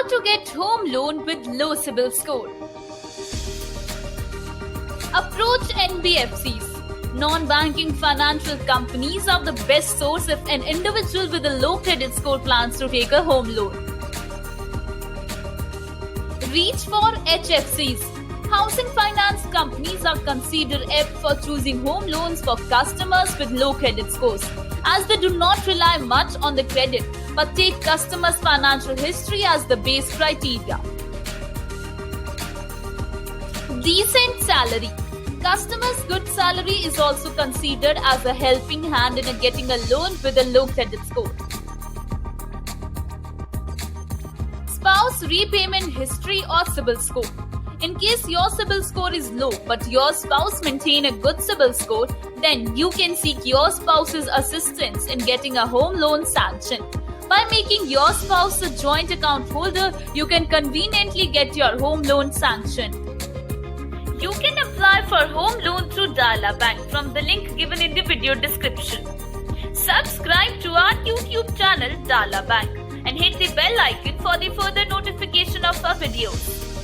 How to get home loan with low CIBIL score. Approach NBFCs. Non-banking financial companies are the best source if an individual with a low credit score plans to take a home loan. Reach for HFCs. Housing finance companies are considered apt for choosing home loans for customers with low credit scores, as they do not rely much on the credit but take customers' financial history as the base criteria. Decent salary. Customers' good salary is also considered as a helping hand in getting a loan with a low credit score. Spouse repayment history or CIBIL score. In case your CIBIL score is low but your spouse maintain a good CIBIL score, then you can seek your spouse's assistance in getting a home loan sanctioned. By making your spouse a joint account holder, you can conveniently get your home loan sanctioned. You can apply for home loan through Tata Bank from the link given in the video description. Subscribe to our YouTube channel Tata Bank and hit the bell icon for the further notification of our videos.